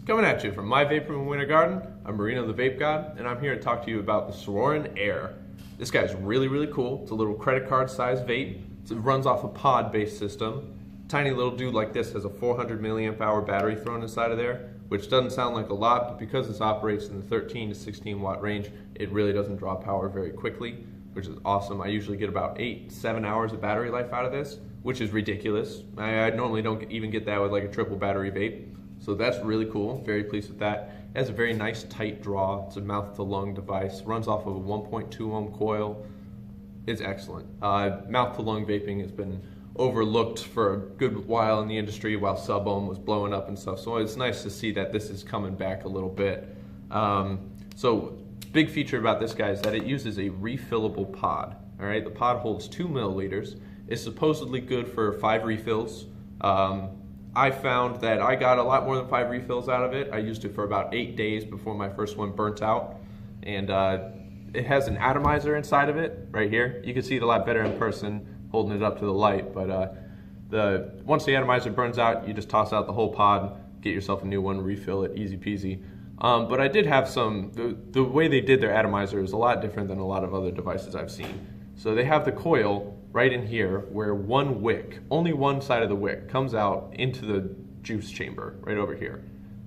Coming at you from my vape room in Winter Garden, I'm Marino the Vape God, and I'm here to talk to you about the Suorin Air. This guy's really cool. It's a little credit card sized vape. It runs off a pod based system. Tiny little dude like this has a 400 milliamp hour battery thrown inside of there, which doesn't sound like a lot, but because this operates in the 13 to 16 watt range, it really doesn't draw power very quickly, which is awesome. I usually get about 7 hours of battery life out of this, which is ridiculous. I normally don't even get that with like a triple battery vape. So that's really cool, very pleased with that. It has a very nice tight draw. It's a mouth to lung device, runs off of a 1.2 ohm coil. It's excellent. Mouth to lung vaping has been overlooked for a good while in the industry while sub ohm was blowing up and stuff. So it's nice to see that this is coming back a little bit. So big feature about this guy is that it uses a refillable pod. All right, the pod holds 2 milliliters. It's supposedly good for 5 refills. I found that I got a lot more than 5 refills out of it. I used it for about 8 days before my first one burnt out. And it has an atomizer inside of it, right here. You can see it a lot better in person, holding it up to the light. But once the atomizer burns out, you just toss out the whole pod, get yourself a new one, refill it, easy peasy. But I did have the way they did their atomizer is a lot different than a lot of other devices I've seen. So they have the coil right in here where one wick, only one side of the wick, comes out into the juice chamber right over here.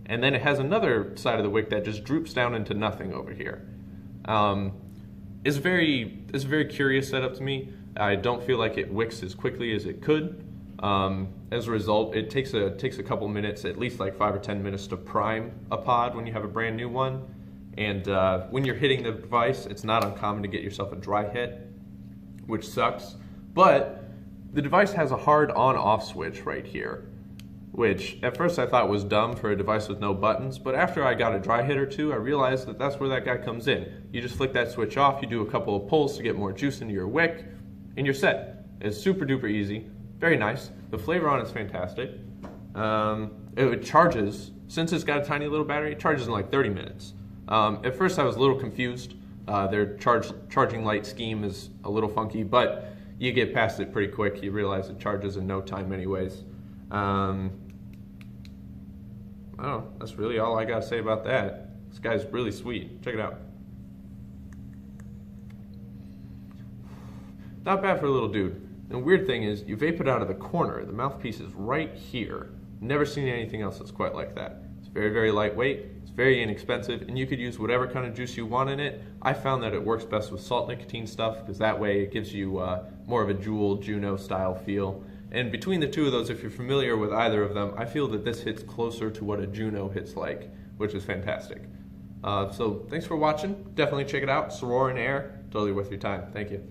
And then it has another side of the wick that just droops down into nothing over here. It's a very curious setup to me. I don't feel like it wicks as quickly as it could. As a result, it takes a couple minutes, at least like 5 or 10 minutes to prime a pod when you have a brand new one. And when you're hitting the device, it's not uncommon to get yourself a dry hit, which sucks. But the device has a hard on-off switch right here, which at first I thought was dumb for a device with no buttons, but after I got a dry hit or two, I realized that that's where that guy comes in. You just flick that switch off, you do a couple of pulls to get more juice into your wick, and you're set. It's super duper easy, very nice. The flavor on it's fantastic. It charges, since it's got a tiny little battery, it charges in like 30 minutes. At first I was a little confused. Their charging light scheme is a little funky, but you get past it pretty quick. You realize it charges in no time anyways. I don't know, that's really all I gotta say about that. This guy's really sweet. Check it out. Not bad for a little dude. And the weird thing is, you vape it out of the corner. The mouthpiece is right here. Never seen anything else that's quite like that. It's very lightweight. It's very inexpensive, and you could use whatever kind of juice you want in it. I found that it works best with salt nicotine stuff because that way it gives you more of a Juul, Juno style feel. And between the two of those, if you're familiar with either of them, I feel that this hits closer to what a Juno hits like, which is fantastic. So thanks for watching. Definitely check it out. Suorin Air, totally worth your time. Thank you.